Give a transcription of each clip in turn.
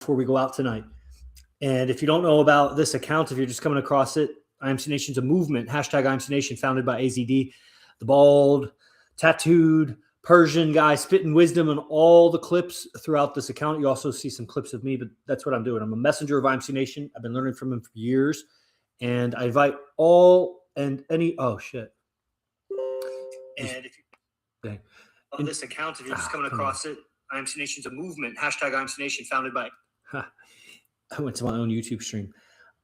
before we go out tonight. And if you don't know about this account, if you're just coming across it, IMC Nation's a movement, hashtag IMC Nation, founded by AZD, the bald, tattooed Persian guy spitting wisdom on all the clips throughout this account. You also see some clips of me, but that's what I'm doing. I'm a messenger of IMC Nation. I've been learning from him for years. And I invite all and any, oh shit. And if you on this account, if you're just coming across it, IMC Nation's a movement, hashtag IMC Nation, founded by, I went to my own YouTube stream.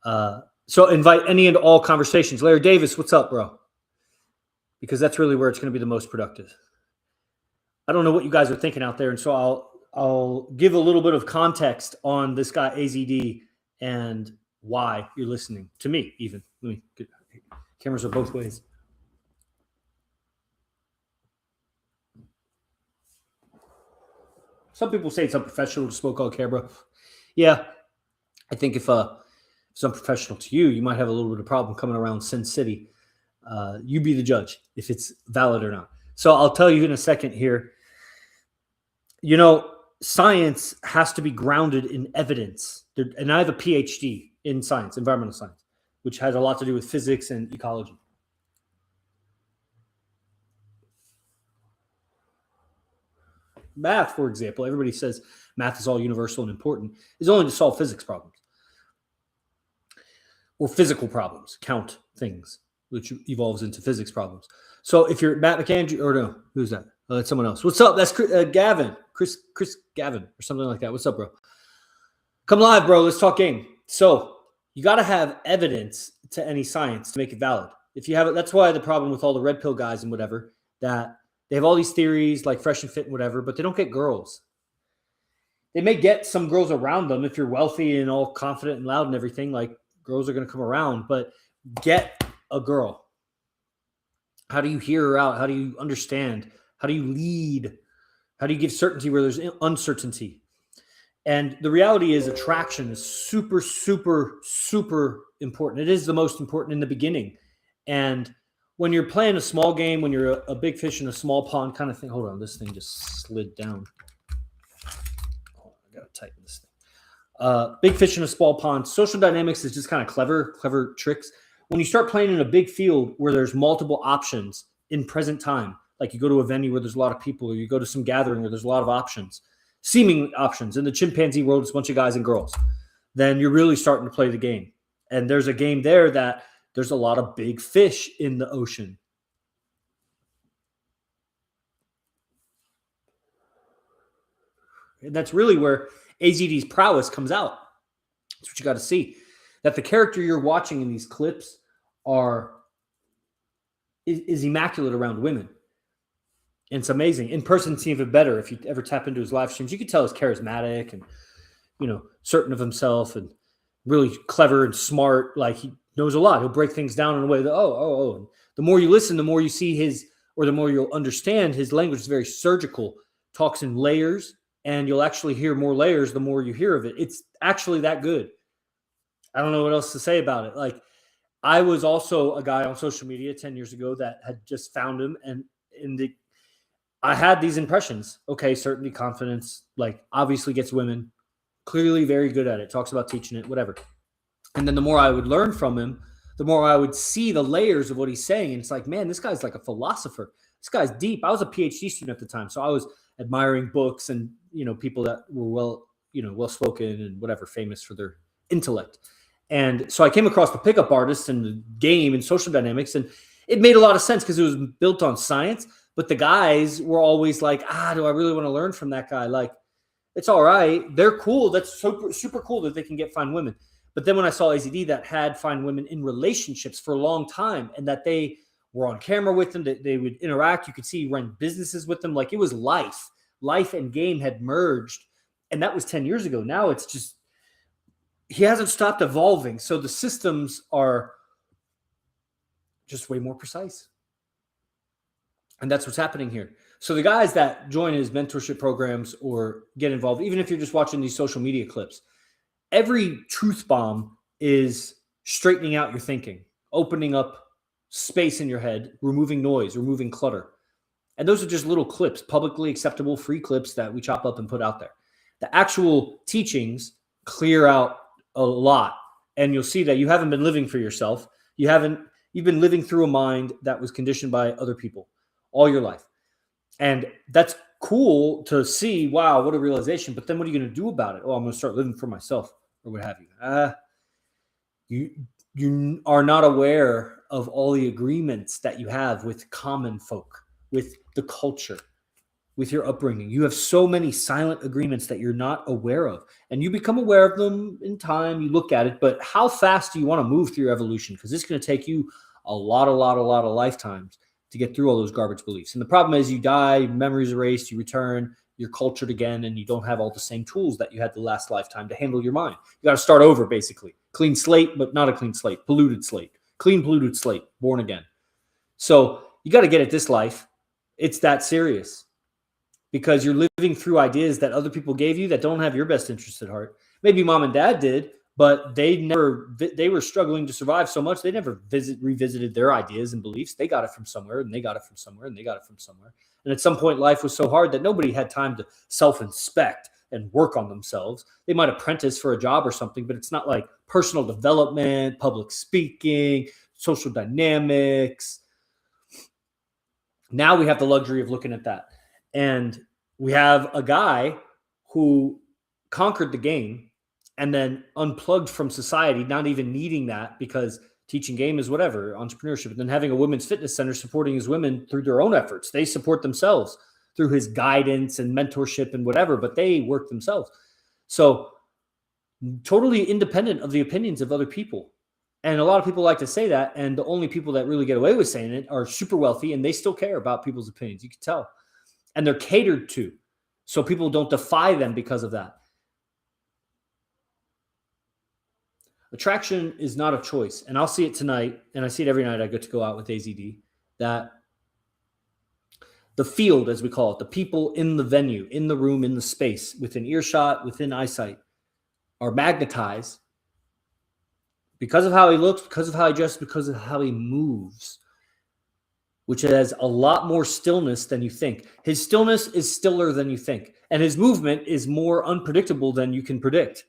So invite any and all conversations. Larry Davis, what's up, bro? Because that's really where it's going to be the most productive. I don't know what you guys are thinking out there, and so I'll give a little bit of context on this guy AZD and why you're listening to me. Even let me get, cameras are both ways. Some people say it's unprofessional to smoke on camera. Yeah, I think if it's unprofessional to you, you might have a little bit of problem coming around Sin City. You be the judge if it's valid or not. So I'll tell you in a second here. You know, science has to be grounded in evidence. And I have a PhD in science, environmental science, which has a lot to do with physics and ecology. Math, for example, everybody says math is all universal and important, is only to solve physics problems or physical problems, count things, which evolves into physics problems. So if you're Matt McAndrew, or no, who's that? Oh, that's someone else. What's up? That's Gavin, Chris Gavin, or something like that. What's up, bro? Come live, bro. Let's talk game. So you got to have evidence to any science to make it valid. If you have it, that's why the problem with all the red pill guys and whatever, that they have all these theories like fresh and fit and whatever, but they don't get girls. They may get some girls around them if you're wealthy and all confident and loud and everything. Like girls are going to come around, but get a girl. How do you hear her out? How do you understand? How do you lead? How do you give certainty where there's uncertainty? And the reality is attraction is super, super, super important. It is the most important in the beginning. And when you're playing a small game, when you're a big fish in a small pond kind of thing. Hold on, this thing just slid down. Oh, I got to tighten this thing. Big fish in a small pond. Social dynamics is just kind of clever tricks. When you start playing in a big field where there's multiple options in present time, like you go to a venue where there's a lot of people, or you go to some gathering where there's a lot of options, seeming options. In the chimpanzee world, it's a bunch of guys and girls. Then you're really starting to play the game. And there's a game there that there's a lot of big fish in the ocean. And that's really where AZD's prowess comes out. That's what you got to see. That the character you're watching in these clips is immaculate around women. And it's amazing. In person, it's even better. If you ever tap into his live streams, you can tell he's charismatic and, you know, certain of himself and really clever and smart. Like he knows a lot. He'll break things down in a way that, And the more you listen, the more you see the more you'll understand his language is very surgical, talks in layers, and you'll actually hear more layers the more you hear of it. It's actually that good. I don't know what else to say about it. Like I was also a guy on social media 10 years ago that had just found him, and I had these impressions. Okay, certainty, confidence, like obviously gets women, clearly very good at it, talks about teaching it, whatever. And then the more I would learn from him, the more I would see the layers of what he's saying. And it's like, man, this guy's like a philosopher. This guy's deep. I was a PhD student at the time, so I was admiring books and, you know, people that were well-spoken and whatever, famous for their intellect. And so I came across the pickup artists and the game and social dynamics, and it made a lot of sense because it was built on science. But the guys were always like, do I really want to learn from that guy? Like, it's all right. They're cool. That's super, super cool that they can find women. But then when I saw AZD that had find women in relationships for a long time, and that they were on camera with them, that they would interact, you could see run businesses with them. Like it was life and game had merged. And that was 10 years ago. Now it's just, he hasn't stopped evolving. So the systems are just way more precise. And that's what's happening here. So the guys that join his mentorship programs or get involved, even if you're just watching these social media clips, every truth bomb is straightening out your thinking, opening up space in your head, removing noise, removing clutter. And those are just little clips, publicly acceptable, free clips that we chop up and put out there. The actual teachings clear out a lot, and you'll see that you haven't been living for yourself. You've been living through a mind that was conditioned by other people all your life. And that's cool to see. Wow, what a realization. But then what are you going to do about it? Oh, I'm going to start living for myself, or what have you. You are not aware of all the agreements that you have with common folk, with the culture, with your upbringing. You have so many silent agreements that you're not aware of, and you become aware of them in time. You look at it, but how fast do you want to move through your evolution? Because it's going to take you a lot of lifetimes to get through all those garbage beliefs. And the problem is you die, memories erased, you return, you're cultured again, and you don't have all the same tools that you had the last lifetime to handle your mind. You got to start over, basically. Clean slate, but not a clean slate. Polluted slate. Clean, polluted slate. Born again. So you got to get it this life. It's that serious, because you're living through ideas that other people gave you that don't have your best interest at heart. Maybe mom and dad did, but they were struggling to survive so much, they never revisited their ideas and beliefs. They got it from somewhere, and they got it from somewhere, and they got it from somewhere. And at some point, life was so hard that nobody had time to self-inspect and work on themselves. They might apprentice for a job or something, but it's not like personal development, public speaking, social dynamics. Now we have the luxury of looking at that. And we have a guy who conquered the game and then unplugged from society, not even needing that, because teaching game is whatever, entrepreneurship, and then having a women's fitness center supporting his women through their own efforts. They support themselves through his guidance and mentorship and whatever, but they work themselves. So totally independent of the opinions of other people. And a lot of people like to say that, and the only people that really get away with saying it are super wealthy, and they still care about people's opinions. You can tell. And they're catered to, so people don't defy them because of that. Attraction is not a choice. And I'll see it tonight, and I see it every night I get to go out with AZD, that the field, as we call it, the people in the venue, in the room, in the space, within earshot, within eyesight, are magnetized because of how he looks, because of how he dresses, because of how he moves, which has a lot more stillness than you think. His stillness is stiller than you think. And his movement is more unpredictable than you can predict.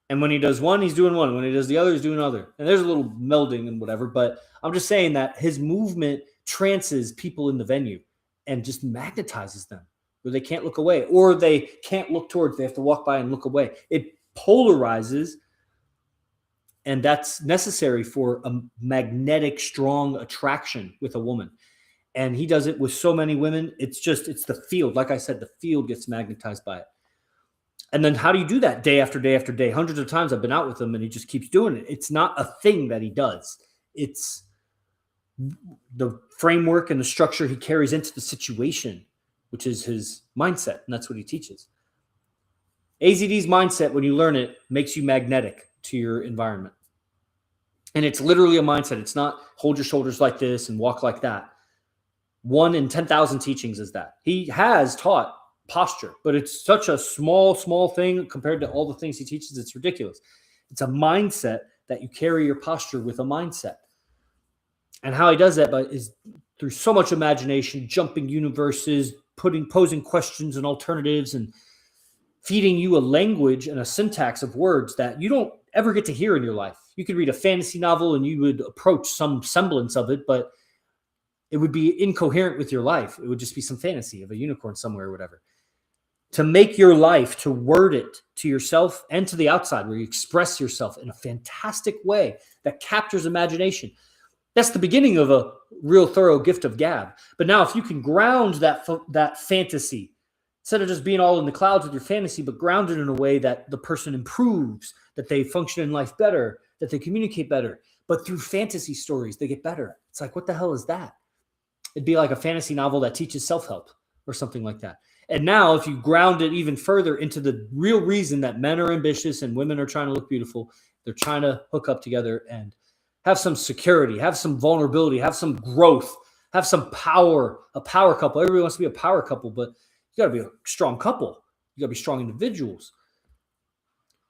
And when he does one, he's doing one. When he does the other, he's doing other. And there's a little melding and whatever. But I'm just saying that his movement trances people in the venue and just magnetizes them where they can't look away, or they can't look towards. They have to walk by and look away. It polarizes. And that's necessary for a magnetic, strong attraction with a woman. And he does it with so many women. It's the field. Like I said, the field gets magnetized by it. And then how do you do that day after day after day? Hundreds of times I've been out with him, and he just keeps doing it. It's not a thing that he does. It's the framework and the structure he carries into the situation, which is his mindset. And that's what he teaches. AZD's mindset, when you learn it, makes you magnetic to your environment. And it's literally a mindset. It's not hold your shoulders like this and walk like that. 1 in 10,000 teachings is that. He has taught posture, but it's such a small thing compared to all the things he teaches. It's ridiculous. It's a mindset that you carry your posture with a mindset. And how he does that is through so much imagination, jumping universes, posing questions and alternatives, and feeding you a language and a syntax of words that you don't ever get to hear in your life. You could read a fantasy novel and you would approach some semblance of it, but it would be incoherent with your life. It would just be some fantasy of a unicorn somewhere or whatever. To make your life, to word it to yourself and to the outside, where you express yourself in a fantastic way that captures imagination. That's the beginning of a real thorough gift of gab. But now if you can ground that fantasy, instead of just being all in the clouds with your fantasy, but grounded in a way that the person improves, that they function in life better, that they communicate better. But through fantasy stories, they get better. It's like, what the hell is that? It'd be like a fantasy novel that teaches self-help or something like that. And now if you ground it even further into the real reason that men are ambitious and women are trying to look beautiful, they're trying to hook up together and have some security, have some vulnerability, have some growth, have some power, a power couple. Everybody wants to be a power couple, but you got to be a strong couple. You got to be strong individuals.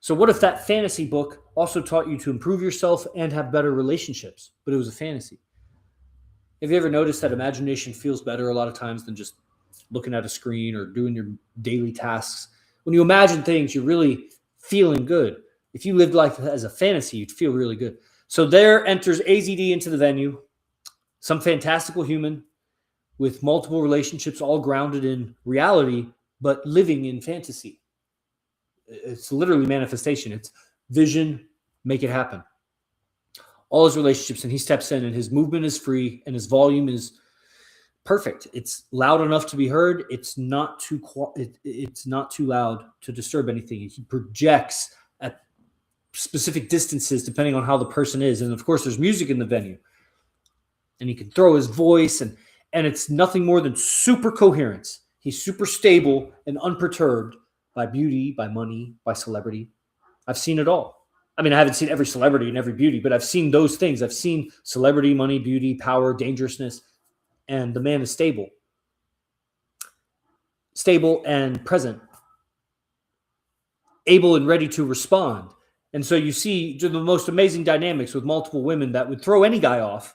So what if that fantasy book also taught you to improve yourself and have better relationships, but it was a fantasy? Have you ever noticed that imagination feels better a lot of times than just looking at a screen or doing your daily tasks? When you imagine things, you really feeling good. If you lived life as a fantasy, you'd feel really good. So there enters AZD into the venue, some fantastical human with multiple relationships, all grounded in reality, but living in fantasy. It's literally manifestation. It's vision, make it happen. All his relationships, and he steps in, and his movement is free, and his volume is perfect. It's loud enough to be heard. It's not too loud to disturb anything. He projects at specific distances depending on how the person is, and of course, there's music in the venue, and he can throw his voice, and it's nothing more than super coherence. He's super stable and unperturbed by beauty, by money, by celebrity. I've seen it all. I mean, I haven't seen every celebrity and every beauty, but I've seen those things. I've seen celebrity, money, beauty, power, dangerousness, and the man is stable and present, able and ready to respond. And so you see the most amazing dynamics with multiple women that would throw any guy off,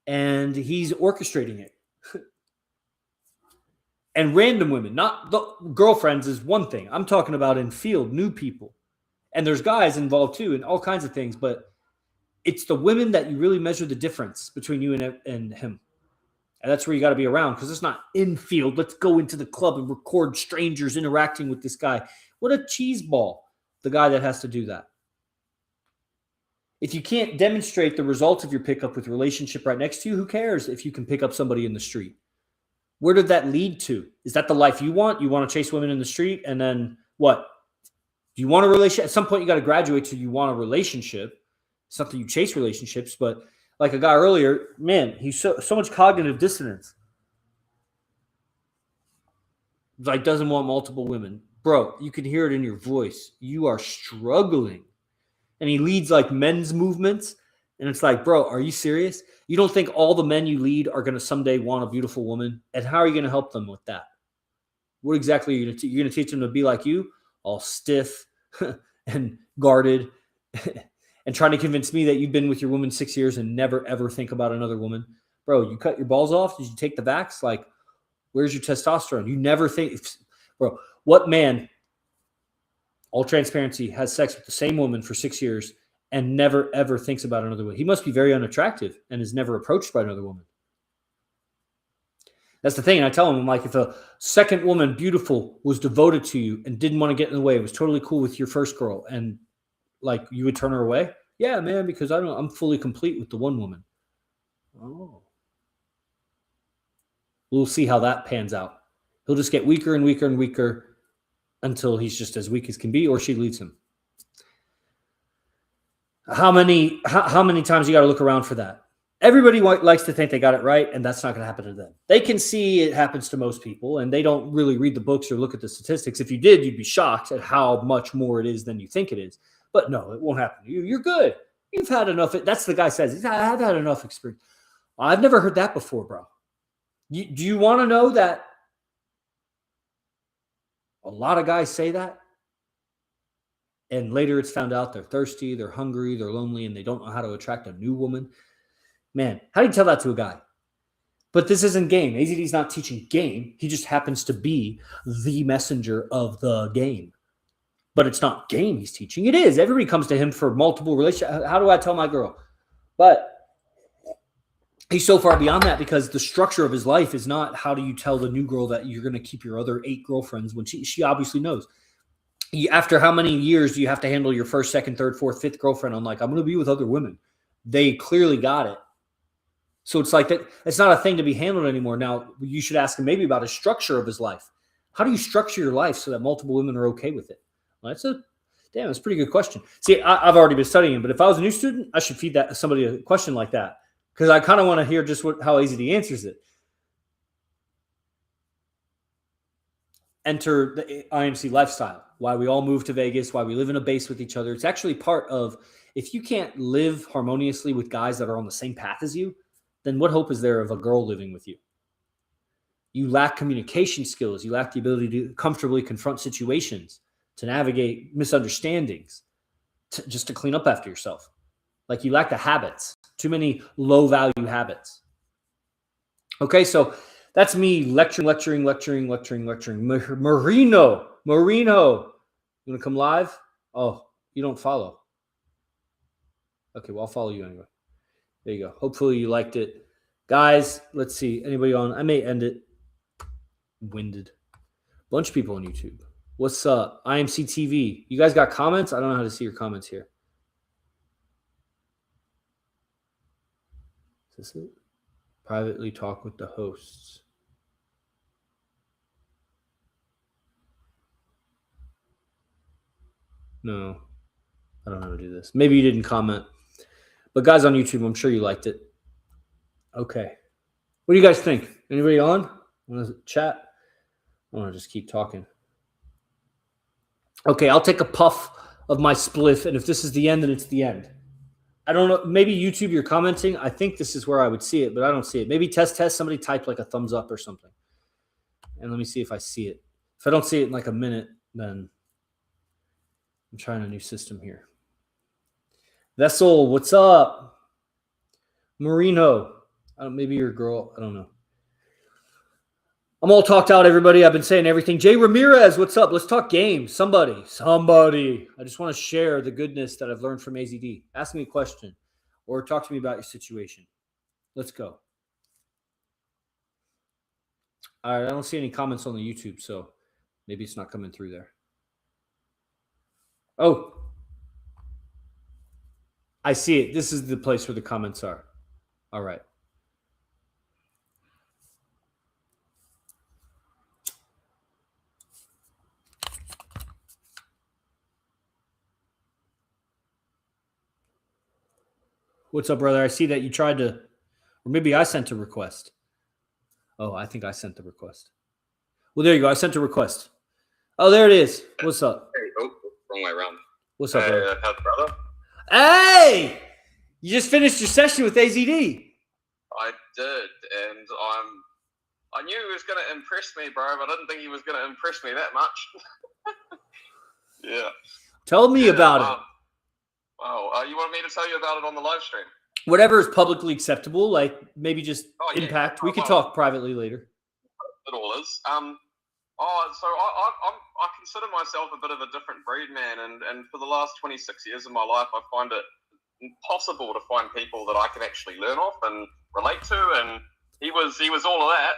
and he's orchestrating it. And random women, not the girlfriends, is one thing. I'm talking about in field, new people. And there's guys involved too, and all kinds of things. But it's the women that you really measure the difference between you and him. And that's where you got to be around, because it's not in field. Let's go into the club and record strangers interacting with this guy. What a cheese ball, the guy that has to do that. If you can't demonstrate the results of your pickup with relationship right next to you, who cares if you can pick up somebody in the street? Where did that lead to? Is that the life you want? You want to chase women in the street, and then what? Do you want a relationship? At some point, you got to graduate to you want a relationship. It's not that you chase relationships, but like a guy earlier, man, he's so much cognitive dissonance. Like, doesn't want multiple women. Bro, you can hear it in your voice. You are struggling. And he leads like men's movements. And it's like, bro, are you serious? You don't think all the men you lead are going to someday want a beautiful woman? And how are you going to help them with that? What exactly are you going to teach? You're going to teach them to be like you, all stiff and guarded, and trying to convince me that you've been with your woman 6 years and never, ever think about another woman? Bro, you cut your balls off? Did you take the vax? Like, where's your testosterone? You never think, bro, what man, all transparency, has sex with the same woman for 6 years and never, ever thinks about another woman? He must be very unattractive and is never approached by another woman. That's the thing. And I tell him, I'm like, if a second woman, beautiful, was devoted to you and didn't want to get in the way, was totally cool with your first girl, and like you would turn her away? Yeah, man, because I'm fully complete with the one woman. Oh. We'll see how that pans out. He'll just get weaker and weaker and weaker until he's just as weak as can be, or she leaves him. How many times you got to look around for that? Everybody likes to think they got it right, and that's not going to happen to them. They can see it happens to most people, and they don't really read the books or look at the statistics. If you did, you'd be shocked at how much more it is than you think it is. But no, it won't happen to you. You're good. You've had enough. That's the guy says, I've had enough experience. I've never heard that before, bro. Do you want to know that a lot of guys say that? And later it's found out they're thirsty, they're hungry, they're lonely, and they don't know how to attract a new woman. Man, how do you tell that to a guy? But this isn't game. AZD's not teaching game. He just happens to be the messenger of the game. But it's not game he's teaching. It is. Everybody comes to him for multiple relationships. How do I tell my girl? But he's so far beyond that, because the structure of his life is not how do you tell the new girl that you're going to keep your other 8 girlfriends when she obviously knows. After how many years do you have to handle your first, second, third, fourth, fifth girlfriend on like, I'm going to be with other women? They clearly got it. So it's like that. It's not a thing to be handled anymore. Now, you should ask him maybe about his structure of his life. How do you structure your life so that multiple women are okay with it? Well, that's a pretty good question. See, I've already been studying it, but if I was a new student, I should feed somebody a question like that, because I kind of want to hear just how AZD answers it. Enter the IMC lifestyle. Why we all move to Vegas, why we live in a base with each other. It's actually part of, if you can't live harmoniously with guys that are on the same path as you, then what hope is there of a girl living with you? You lack communication skills. You lack the ability to comfortably confront situations, to navigate misunderstandings, just to clean up after yourself. Like, you lack the habits, too many low value habits. Okay, so that's me lecturing. Marino, You want to come live? Oh, you don't follow. Okay, well, I'll follow you anyway. There you go. Hopefully you liked it. Guys, let's see. Anybody on? I may end it. Winded. Bunch of people on YouTube. What's up? IMC TV. You guys got comments? I don't know how to see your comments here. Is this it? Privately talk with the hosts. No, I don't know how to do this. Maybe you didn't comment. But guys on YouTube, I'm sure you liked it. Okay. What do you guys think? Anybody on? Want to chat? I want to just keep talking. Okay, I'll take a puff of my spliff, and if this is the end, then it's the end. I don't know. Maybe YouTube, you're commenting. I think this is where I would see it, but I don't see it. Maybe test. Somebody type like a thumbs up or something. And let me see if I see it. If I don't see it in like a minute, then I'm trying a new system here. Vessel, what's up? Marino. Maybe you're a girl. I don't know. I'm all talked out, everybody. I've been saying everything. Jay Ramirez, what's up? Let's talk games. Somebody. I just want to share the goodness that I've learned from AZD. Ask me a question or talk to me about your situation. Let's go. All right, I don't see any comments on the YouTube, so maybe it's not coming through there. Oh, I see it. This is the place where the comments are. All right. What's up, brother? I see that you tried to, or maybe I sent a request. Oh, I think I sent the request. Well, there you go. I sent a request. Oh, there it is. What's up? Hey, wrong way around. What's up, brother? Brother? Hey! You just finished your session with AZD. I did, and I knew he was going to impress me, bro, but I didn't think he was going to impress me that much. Yeah. Tell me about it. Wow. You want me to tell you about it on the live stream? Whatever is publicly acceptable, like maybe just impact. We could talk privately later. It all is. So I consider myself a bit of a different breed, man, and for the last 26 years of my life, I find it impossible to find people that I can actually learn off and relate to, and he was all of that.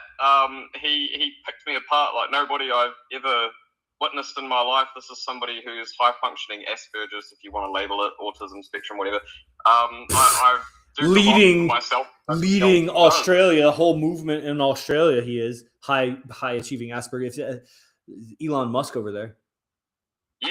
He picked me apart like nobody I've ever witnessed in my life. This is somebody who's high functioning Asperger's, if you want to label it, autism spectrum, whatever. I do leading Australia, no. whole movement in Australia. He is high achieving Asperger. Elon Musk over there. Yeah.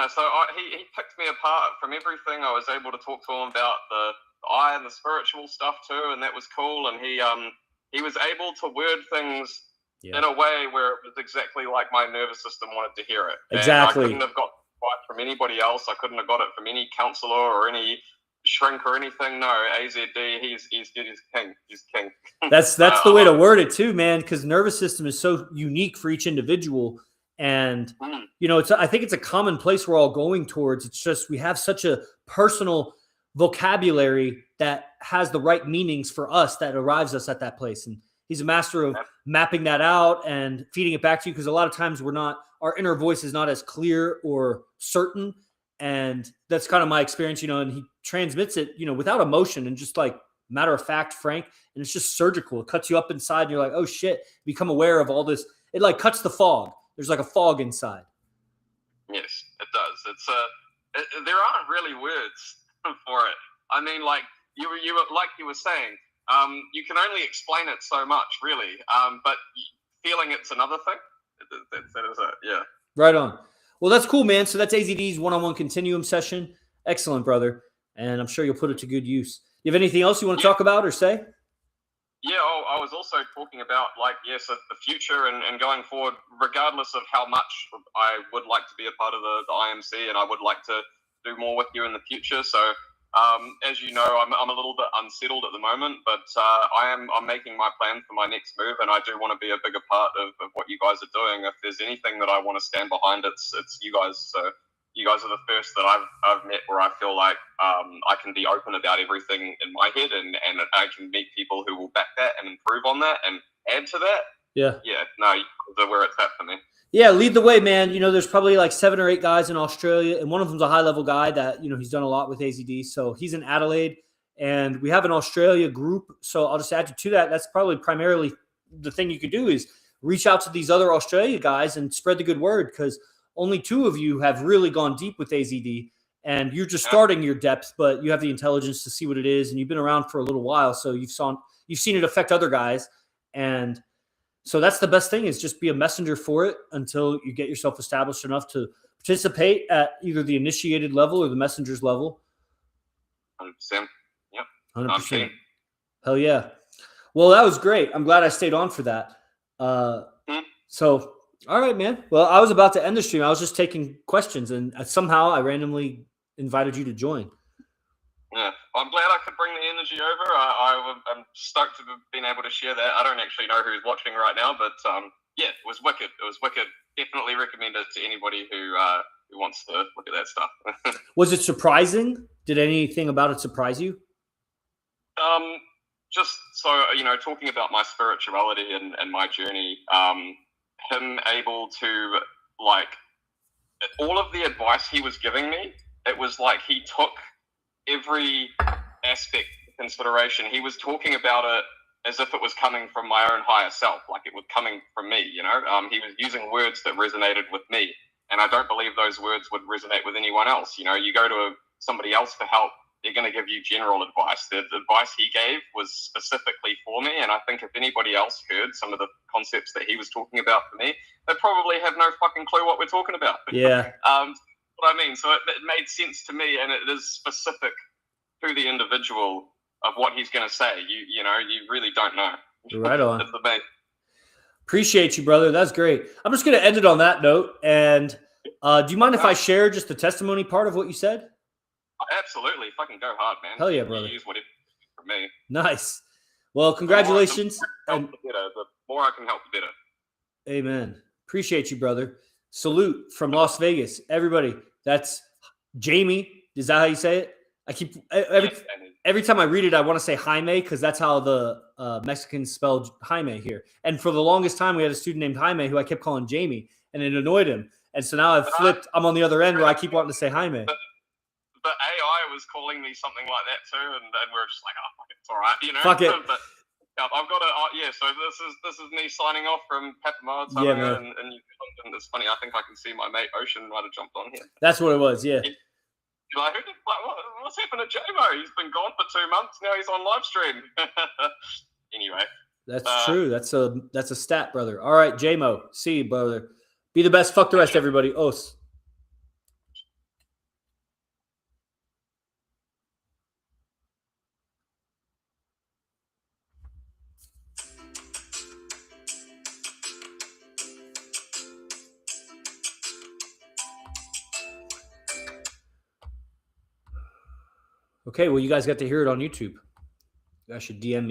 So he picked me apart from everything. I was able to talk to him about the eye and the spiritual stuff too, and that was cool. And he was able to word things in a way where it was exactly like my nervous system wanted to hear it. Exactly. And I couldn't have got it from anybody else. I couldn't have got it from any counselor or any shrink or anything. No, AZD, he's king. He's king. That's the way to word it too, man, because nervous system is so unique for each individual. And, I think it's a common place we're all going towards. It's just we have such a personal vocabulary that has the right meanings for us that arrives us at that place. And he's a master of mapping that out and feeding it back to you, because a lot of times our inner voice is not as clear or certain. And that's kind of my experience, and he transmits it, without emotion and just like matter of fact, frank. And it's just surgical. It cuts you up inside and you're like, oh shit, become aware of all this. It like cuts the fog. There's like a fog inside. Yes, it does. It's there aren't really words for it. I mean, like you were saying, you can only explain it so much, really. But feeling it's another thing. That is it. Yeah. Right on. Well, that's cool, man. So that's AZD's one-on-one continuum session. Excellent, brother. And I'm sure you'll put it to good use. You have anything else you want to talk about or say? Yeah, I was also talking about, the future and going forward, regardless of how much I would like to be a part of the IMC, and I would like to do more with you in the future. So, as you know, I'm a little bit unsettled at the moment, but I'm making my plan for my next move, and I do want to be a bigger part of what you guys are doing. If there's anything that I want to stand behind, it's you guys. So you guys are the first that I've met where I feel like I can be open about everything in my head, and I can meet people who will back that and improve on that and add to that. Yeah. No, where it's at for me. Yeah, lead the way, man. There's probably like 7 or 8 guys in Australia, and one of them's a high level guy that he's done a lot with AZD. So he's in Adelaide, and we have an Australia group. So I'll just add you to that. That's probably primarily the thing you could do is reach out to these other Australia guys and spread the good word, because only 2 of you have really gone deep with AZD, and you're just starting your depth, but you have the intelligence to see what it is, and you've been around for a little while, so you've seen it affect other guys, and so that's the best thing, is just be a messenger for it until you get yourself established enough to participate at either the initiated level or the messenger's level. 100%. Yep. 100%. Hell yeah. Well, that was great. I'm glad I stayed on for that. So, all right, man. Well, I was about to end the stream. I was just taking questions, and somehow I randomly invited you to join. Yeah, I'm glad I could bring the energy over. I'm stoked to have been able to share that. I don't actually know who's watching right now, but yeah, it was wicked. It was wicked. Definitely recommend it to anybody who wants to look at that stuff. Was it surprising? Did anything about it surprise you? Just so, talking about my spirituality and my journey, him able to, like, all of the advice he was giving me, it was like he took every aspect into consideration. He was talking about it as if it was coming from my own higher self, like it was coming from me, He was using words that resonated with me, and I don't believe those words would resonate with anyone else. You go to somebody else for help, they're going to give you general advice. The advice he gave was specifically for me, and I think if anybody else heard some of the concepts that he was talking about for me, they probably have no fucking clue what we're talking about. Yeah. What I mean, so it made sense to me, and it is specific to the individual of what he's going to say. You really don't know. Right on. That's the base. Appreciate you, brother. That's great. I'm just going to end it on that note. And do you mind if I share just the testimony part of what you said? Absolutely. Fucking go hard, man. Hell yeah, brother. You use whatever for me. Nice. Well, congratulations. The more I can help, the better. Amen. Appreciate you, brother. Salute from Las Vegas. Everybody, that's Jamie. Is that how you say it? I keep every time I read it, I want to say Jaime, because that's how the Mexicans spelled Jaime here. And for the longest time, we had a student named Jaime who I kept calling Jamie, and it annoyed him. And so now I've flipped. I'm on the other end where I keep wanting to say Jaime. But AI was calling me something like that too, and we're just like, oh, fuck it, it's all right, Fuck it. But I've got to, so this is me signing off from Papamoa, Yeah, man. and it's funny. I think I can see my mate Ocean might have jumped on here. That's what it was. Yeah. Like, what's happened to J-Mo? He's been gone for 2 months. Now he's on live stream. Anyway. That's true. That's a stat, brother. All right, J-Mo. See you, brother. Be the best. Fuck the rest, everybody. Os. Okay, well, you guys got to hear it on YouTube. You guys should DM me.